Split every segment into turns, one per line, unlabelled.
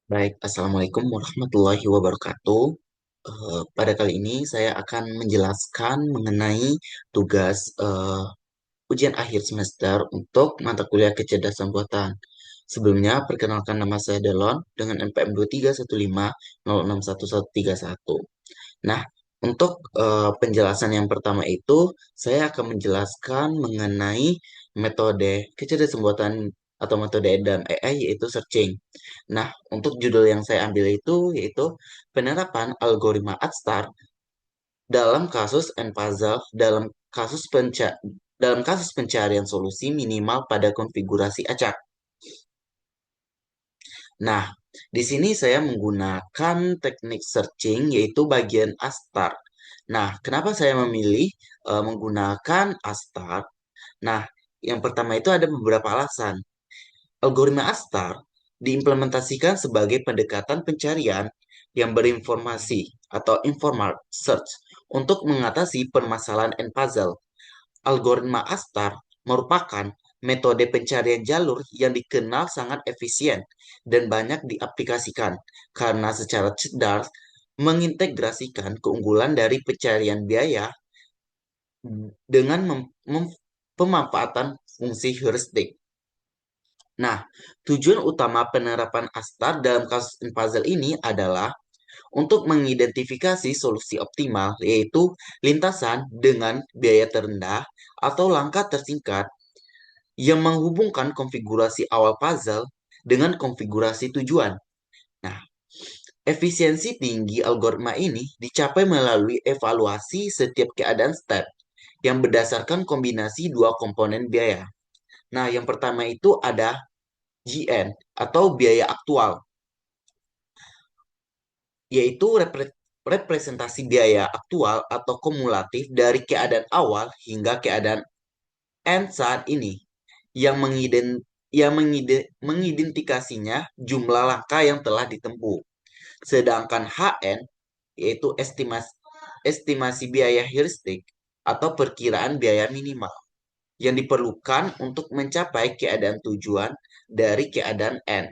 Baik, Assalamualaikum warahmatullahi wabarakatuh. Pada kali ini saya akan menjelaskan mengenai tugas ujian akhir semester untuk mata kuliah kecerdasan buatan. Sebelumnya, perkenalkan nama saya Delon dengan NPM 23150611131. Nah, untuk penjelasan yang pertama itu, saya akan menjelaskan mengenai metode kecerdasan buatan atau metode dalam AI yaitu searching. Nah, untuk judul yang saya ambil itu yaitu penerapan algoritma ADSTAR dalam kasus puzzle dalam kasus pencarian solusi minimal pada konfigurasi acak. Nah, di sini saya menggunakan teknik searching yaitu bagian ASTAR. Nah, kenapa saya memilih menggunakan ASTAR? Nah, yang pertama itu ada beberapa alasan. Algoritma ASTAR diimplementasikan sebagai pendekatan pencarian yang berinformasi atau informal search untuk mengatasi permasalahan puzzle. Algoritma ASTAR merupakan metode pencarian jalur yang dikenal sangat efisien dan banyak diaplikasikan karena secara cerdas mengintegrasikan keunggulan dari pencarian biaya dengan pemanfaatan fungsi heuristik. Nah, tujuan utama penerapan ASTAR dalam kasus puzzle ini adalah untuk mengidentifikasi solusi optimal, yaitu lintasan dengan biaya terendah atau langkah tersingkat yang menghubungkan konfigurasi awal puzzle dengan konfigurasi tujuan. Nah, efisiensi tinggi algoritma ini dicapai melalui evaluasi setiap keadaan step yang berdasarkan kombinasi dua komponen biaya. Nah, yang pertama itu ada GN atau biaya aktual, yaitu representasi biaya aktual atau kumulatif dari keadaan awal hingga keadaan end saat ini yang mengidentifikasinya jumlah langkah yang telah ditempuh. Sedangkan HN yaitu estimasi biaya heuristik atau perkiraan biaya minimal yang diperlukan untuk mencapai keadaan tujuan dari keadaan N.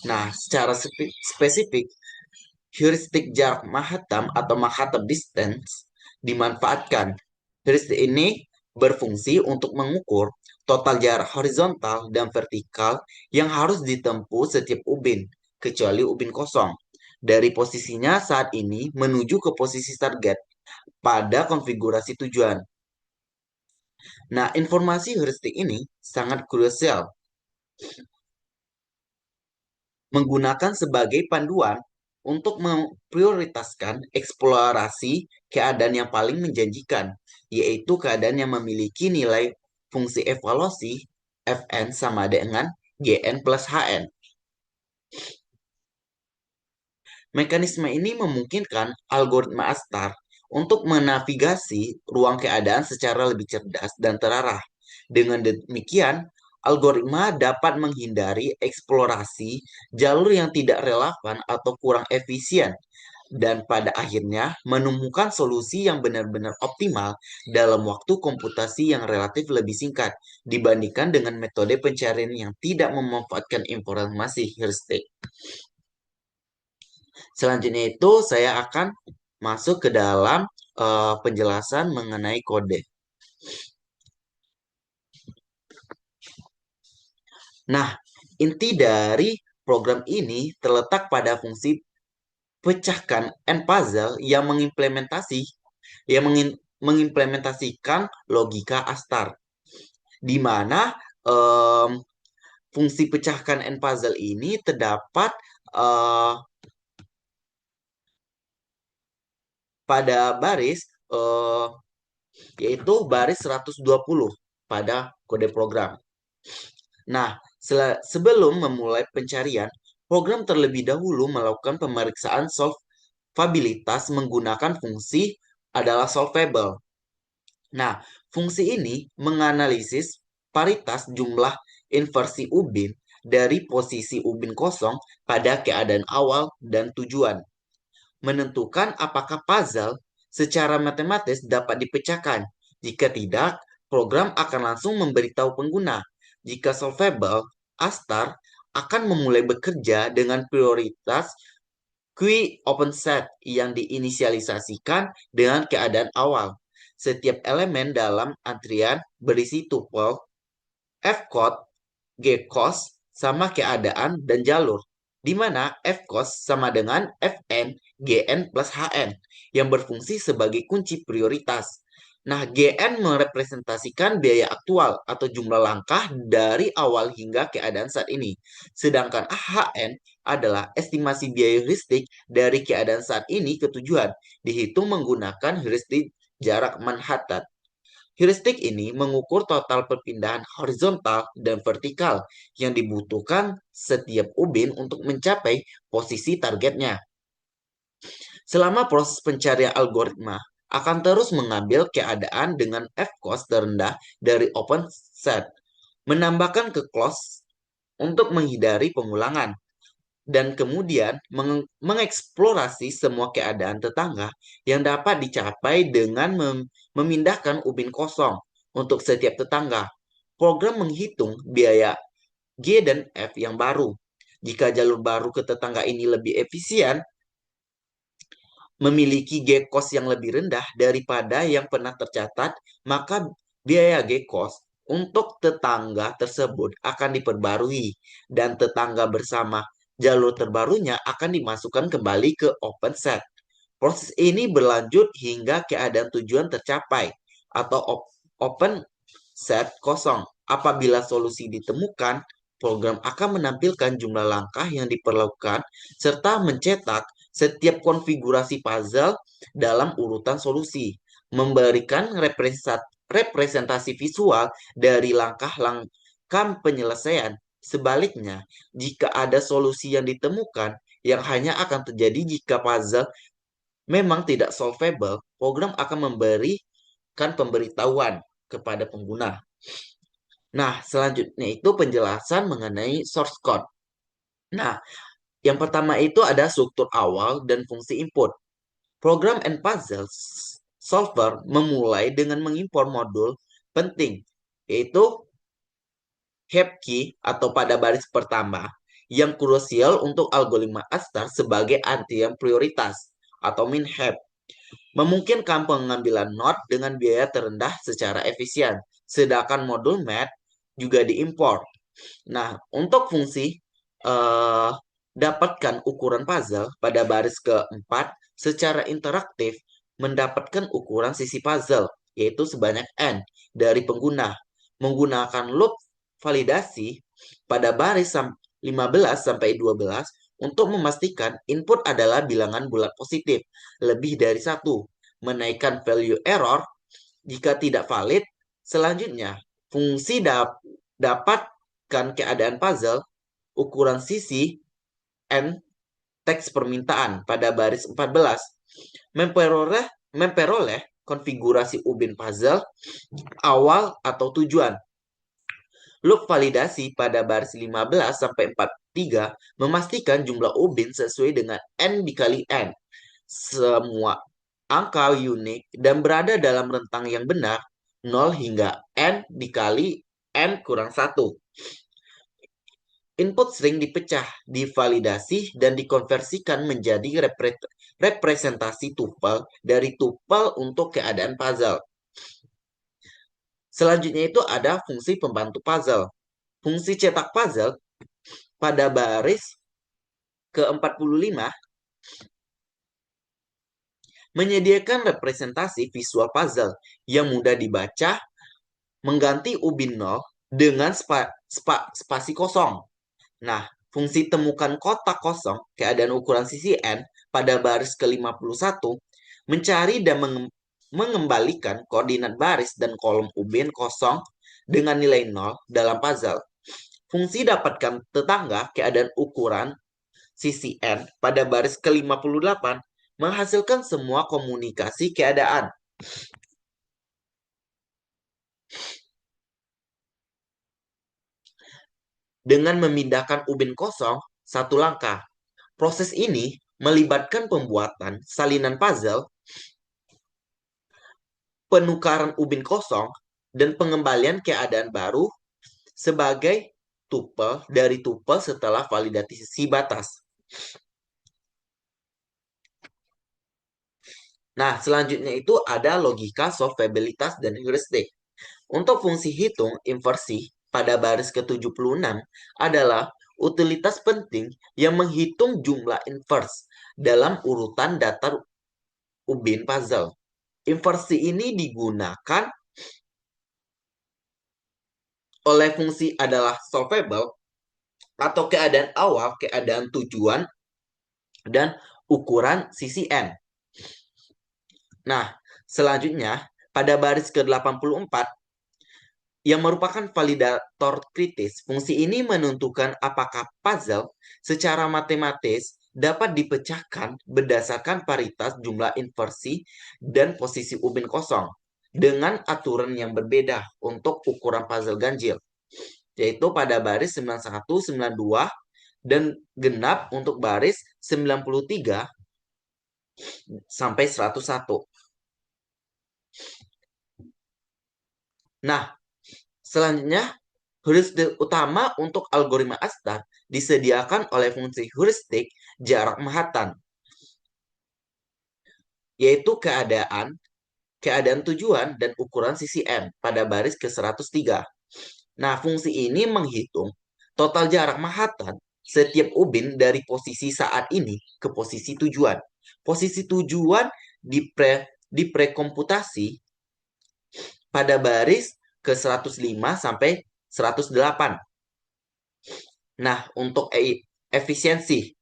Nah, secara spesifik, heuristik jarak Manhattan atau Manhattan distance dimanfaatkan. Heuristik ini berfungsi untuk mengukur total jarak horizontal dan vertikal yang harus ditempuh setiap ubin, kecuali ubin kosong, dari posisinya saat ini menuju ke posisi target pada konfigurasi tujuan. Nah, informasi heuristik ini sangat krusial menggunakan sebagai panduan untuk memprioritaskan eksplorasi keadaan yang paling menjanjikan, yaitu keadaan yang memiliki nilai fungsi evaluasi Fn sama dengan Gn plus Hn. Mekanisme ini memungkinkan algoritma ASTAR untuk menavigasi ruang keadaan secara lebih cerdas dan terarah. Dengan demikian, algoritma dapat menghindari eksplorasi jalur yang tidak relevan atau kurang efisien dan pada akhirnya menemukan solusi yang benar-benar optimal dalam waktu komputasi yang relatif lebih singkat dibandingkan dengan metode pencarian yang tidak memanfaatkan informasi heuristik. Selanjutnya itu saya akan masuk ke dalam penjelasan mengenai kode. Nah, inti dari program ini terletak pada fungsi pecahkan and puzzle yang mengimplementasikan logika ASTAR, di mana em, fungsi pecahkan and puzzle ini terdapat eh, pada baris eh, yaitu baris 120 pada kode program. Nah, sebelum memulai pencarian, program terlebih dahulu melakukan pemeriksaan solvabilitas menggunakan fungsi adalah solvable. Nah, fungsi ini menganalisis paritas jumlah inversi ubin dari posisi ubin kosong pada keadaan awal dan tujuan. Menentukan apakah puzzle secara matematis dapat dipecahkan. Jika tidak, program akan langsung memberitahu pengguna. Jika solvable, ASTAR akan memulai bekerja dengan prioritas queue open set yang diinisialisasikan dengan keadaan awal. Setiap elemen dalam antrian berisi tuple fcode, gcos, sama keadaan dan jalur, di mana fcos sama dengan fn, gn plus hn, yang berfungsi sebagai kunci prioritas. Nah, GN merepresentasikan biaya aktual atau jumlah langkah dari awal hingga keadaan saat ini. Sedangkan HN adalah estimasi biaya heuristik dari keadaan saat ini ke tujuan, dihitung menggunakan heuristik jarak Manhattan. Heuristik ini mengukur total perpindahan horizontal dan vertikal yang dibutuhkan setiap ubin untuk mencapai posisi targetnya. Selama proses pencarian algoritma akan terus mengambil keadaan dengan f-cost terendah dari open set, menambahkan ke close untuk menghindari pengulangan, dan kemudian mengeksplorasi semua keadaan tetangga yang dapat dicapai dengan memindahkan ubin kosong untuk setiap tetangga. Program menghitung biaya G dan F yang baru. Jika jalur baru ke tetangga ini lebih efisien, memiliki G-cost yang lebih rendah daripada yang pernah tercatat, maka biaya G-cost untuk tetangga tersebut akan diperbarui dan tetangga bersama jalur terbarunya akan dimasukkan kembali ke open set. Proses ini berlanjut hingga keadaan tujuan tercapai atau open set kosong. Apabila solusi ditemukan, program akan menampilkan jumlah langkah yang diperlukan serta mencetak setiap konfigurasi puzzle dalam urutan solusi, memberikan representasi visual dari langkah-langkah penyelesaian. Sebaliknya, jika ada solusi yang ditemukan yang hanya akan terjadi jika puzzle memang tidak solvable, program akan memberikan pemberitahuan kepada pengguna. Nah, selanjutnya itu penjelasan mengenai source code. Nah, yang pertama itu ada struktur awal dan fungsi input. Program and puzzle solver memulai dengan mengimpor modul penting, yaitu heap key atau pada baris pertama, yang krusial untuk algoritma Astar sebagai antrian prioritas atau min heap. Memungkinkan pengambilan not dengan biaya terendah secara efisien, sedangkan modul math juga diimpor. Nah, untuk fungsi eh, dapatkan ukuran puzzle pada baris keempat secara interaktif mendapatkan ukuran sisi puzzle, yaitu sebanyak n dari pengguna, menggunakan loop validasi pada baris 15 sampai 12 untuk memastikan input adalah bilangan bulat positif lebih dari satu, menaikkan value error jika tidak valid. Selanjutnya, fungsi dapatkan keadaan puzzle, ukuran sisi, and teks permintaan pada baris 14, memperoleh konfigurasi ubin puzzle, awal atau tujuan. Loop validasi pada baris 15 sampai 43 memastikan jumlah ubin sesuai dengan n dikali n. Semua angka unik dan berada dalam rentang yang benar 0 hingga n dikali n kurang 1. Input string dipecah, divalidasi, dan dikonversikan menjadi representasi tuple dari tuple untuk keadaan puzzle. Selanjutnya itu ada fungsi pembantu puzzle. Fungsi cetak puzzle pada baris ke-45 menyediakan representasi visual puzzle yang mudah dibaca, mengganti ubin 0 dengan spasi kosong. Nah, fungsi temukan kotak kosong keadaan ukuran sisi n pada baris ke-51 mencari dan mengembalikan koordinat baris dan kolom ubin kosong dengan nilai 0 dalam puzzle. Fungsi dapatkan tetangga keadaan ukuran sisi n pada baris ke-58 menghasilkan semua komunikasi keadaan. Dengan memindahkan ubin kosong satu langkah. Proses ini melibatkan pembuatan salinan puzzle, penukaran ubin kosong, dan pengembalian keadaan baru sebagai tupel dari tupel setelah validasi batas. Nah, selanjutnya itu ada logika, solvabilitas, dan heuristik. Untuk fungsi hitung inversi pada baris ke-76 adalah utilitas penting yang menghitung jumlah inverse dalam urutan datar ubin puzzle. Inversi ini digunakan oleh fungsi adalah solvable atau keadaan awal, keadaan tujuan, dan ukuran sisi N. Nah, selanjutnya pada baris ke-84 yang merupakan validator kritis, fungsi ini menentukan apakah puzzle secara matematis dapat dipecahkan berdasarkan paritas jumlah inversi dan posisi ubin kosong dengan aturan yang berbeda untuk ukuran puzzle ganjil, yaitu pada baris 91, 92, dan genap untuk baris 93 sampai 101. Nah, selanjutnya, heuristik utama untuk algoritma Astar disediakan oleh fungsi heuristik jarak Manhattan, yaitu keadaan tujuan dan ukuran sisi M pada baris ke-103. Nah, fungsi ini menghitung total jarak Manhattan setiap ubin dari posisi saat ini ke posisi tujuan. Posisi tujuan diprekomputasi pada baris ke-105 sampai 108. Nah, untuk efisiensi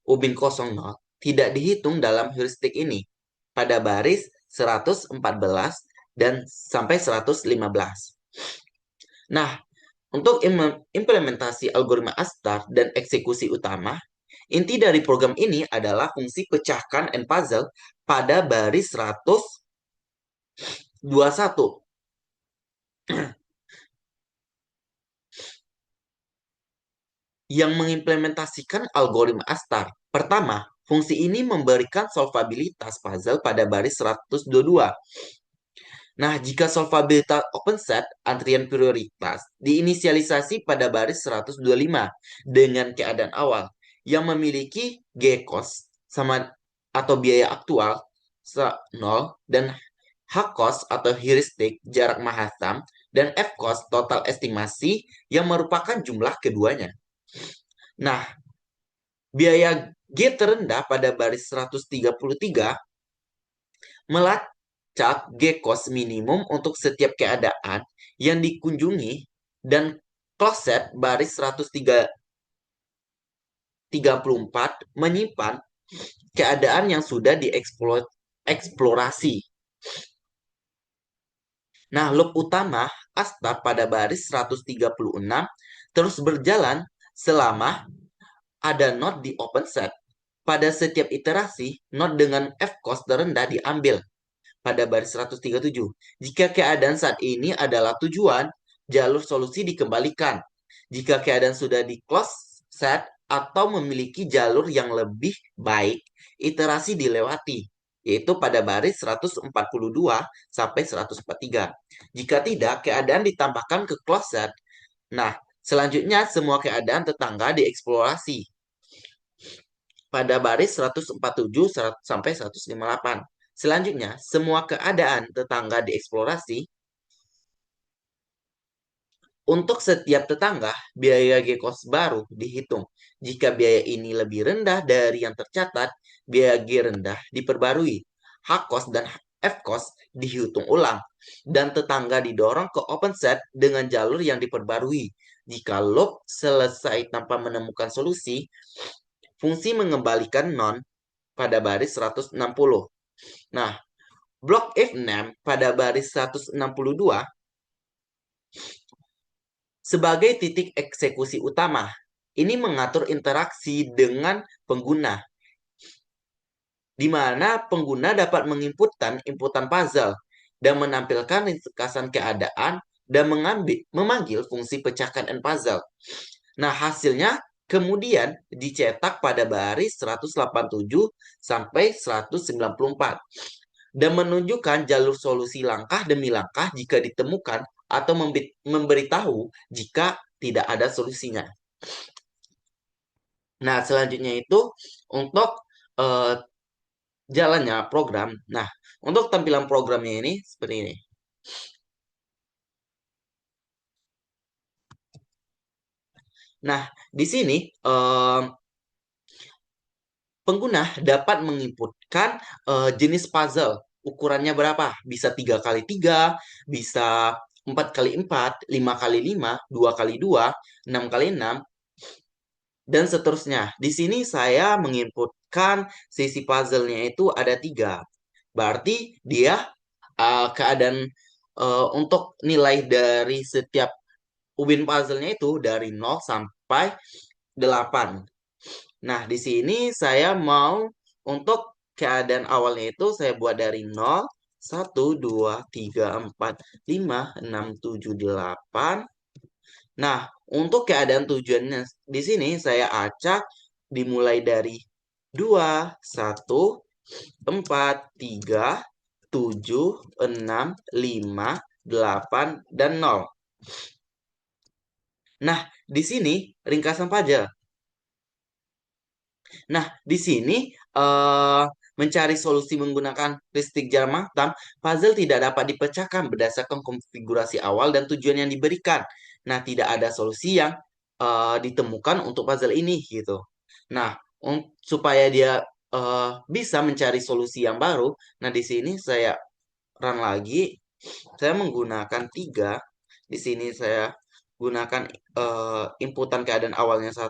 ubin 00 tidak dihitung dalam heuristik ini pada baris 114 dan sampai 115. Nah, untuk implementasi algoritma Astar dan eksekusi utama, inti dari program ini adalah fungsi pecahkan and puzzle pada baris 121. Yang mengimplementasikan algoritma Astar. Pertama, fungsi ini memberikan solvabilitas puzzle pada baris 122. Nah, jika solvabilitas open set antrian prioritas diinisialisasi pada baris 125 dengan keadaan awal yang memiliki G cost sama atau biaya aktual 0 dan H cost atau heuristik jarak Manhattan dan F cost total estimasi yang merupakan jumlah keduanya. Nah, biaya G terendah pada baris 133 melacak G cost minimum untuk setiap keadaan yang dikunjungi dan closet baris 134 menyimpan keadaan yang sudah dieksplorasi. Nah, loop utama Astar pada baris 136 terus berjalan selama ada node di open set. Pada setiap iterasi, node dengan F-cost terendah diambil pada baris 137. Jika keadaan saat ini adalah tujuan, jalur solusi dikembalikan. Jika keadaan sudah di close set atau memiliki jalur yang lebih baik, iterasi dilewati, yaitu pada baris 142 sampai 143. Jika tidak, keadaan ditambahkan ke close set. Nah, selanjutnya semua keadaan tetangga dieksplorasi pada baris 147 sampai 158. Selanjutnya, semua keadaan tetangga dieksplorasi. Untuk setiap tetangga, biaya G-cost baru dihitung. Jika biaya ini lebih rendah dari yang tercatat, biaya G rendah diperbarui. H-cost dan F-cost dihitung ulang. Dan tetangga didorong ke open set dengan jalur yang diperbarui. Jika loop selesai tanpa menemukan solusi, fungsi mengembalikan non pada baris 160. Nah, blok if name pada baris 162 sebagai titik eksekusi utama. Ini mengatur interaksi dengan pengguna, di mana pengguna dapat menginputkan inputan puzzle dan menampilkan ringkasan keadaan dan memanggil fungsi pecahkan and puzzle. Nah, hasilnya kemudian dicetak pada baris 187 sampai 194 dan menunjukkan jalur solusi langkah demi langkah jika ditemukan atau memberitahu jika tidak ada solusinya. Nah, selanjutnya itu untuk eh, jalannya program. Nah, untuk tampilan programnya ini seperti ini. Nah, di sini pengguna dapat menginputkan jenis puzzle. Ukurannya berapa? Bisa 3x3, bisa 4x4, 5x5, 2x2, 6x6, dan seterusnya. Di sini saya menginputkan sisi puzzle-nya itu ada 3. Berarti dia keadaan untuk nilai dari setiap ubin puzzle-nya itu dari 0 sampai 8. Nah, di sini saya mau untuk keadaan awalnya itu saya buat dari 0, 1, 2, 3, 4, 5, 6, 7, 8. Nah, untuk keadaan tujuannya di sini saya acak dimulai dari 2, 1, 4, 3, 7, 6, 5, 8, dan 0. Nah, di sini ringkasan pajak. Nah, di sini eh, mencari solusi menggunakan listrik jam matam, puzzle tidak dapat dipecahkan berdasarkan konfigurasi awal dan tujuan yang diberikan. Nah, tidak ada solusi yang ditemukan untuk puzzle ini gitu. Nah, supaya dia bisa mencari solusi yang baru, nah di sini saya run lagi, saya menggunakan 3. Di sini saya gunakan inputan keadaan awalnya 1,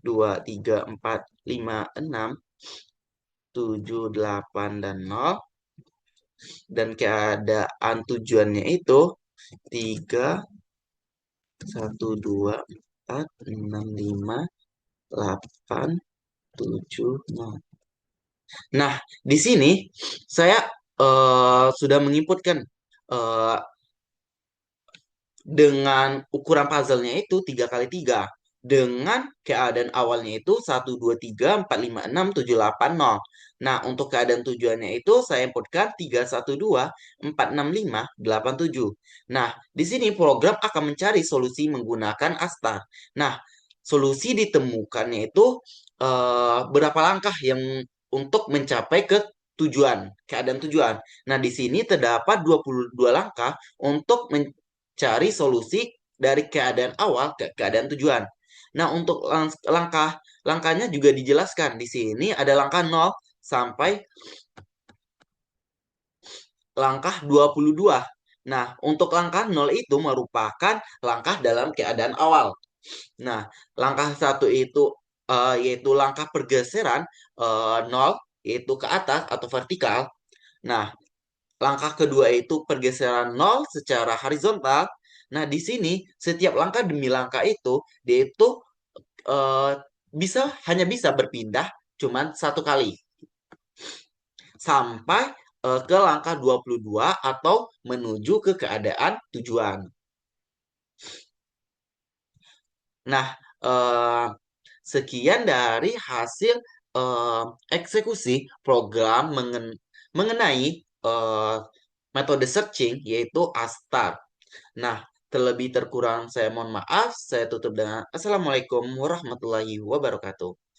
2, 3, 4, 5, 6, 7, 8, dan 0. Dan keadaan tujuannya itu 3, 1, 2, 4, 6, 5, 8, 7, 0. Nah, di sini saya sudah menginputkan eh, dengan ukuran puzzle-nya itu 3x3 dengan keadaan awalnya itu 1, 2, 3, 4, 5, 6, 7, 8, 0. Nah, untuk keadaan tujuannya itu saya inputkan 3, 1, 2, 4, 6, 5, 8, 7. Nah, di sini program akan mencari solusi menggunakan Astar. Nah, solusi ditemukannya itu berapa langkah yang untuk mencapai ke tujuan, keadaan tujuan. Nah, di sini terdapat 22 langkah untuk cari solusi dari keadaan awal ke keadaan tujuan. Nah, untuk langkahnya juga dijelaskan. Di sini ada langkah 0 sampai langkah 22. Nah, untuk langkah 0 itu merupakan langkah dalam keadaan awal. Nah, langkah satu itu yaitu langkah pergeseran 0 yaitu ke atas atau vertikal. Nah, langkah kedua itu pergeseran 0 secara horizontal. Nah, di sini setiap langkah demi langkah itu dia itu eh, hanya bisa berpindah cuman satu kali sampai ke langkah 22 atau menuju ke keadaan tujuan. Nah, eh, sekian dari hasil eh, eksekusi program mengenai eh, metode searching yaitu Astar. Nah, terlebih terkurang saya mohon maaf. Saya tutup dengan Assalamualaikum warahmatullahi wabarakatuh.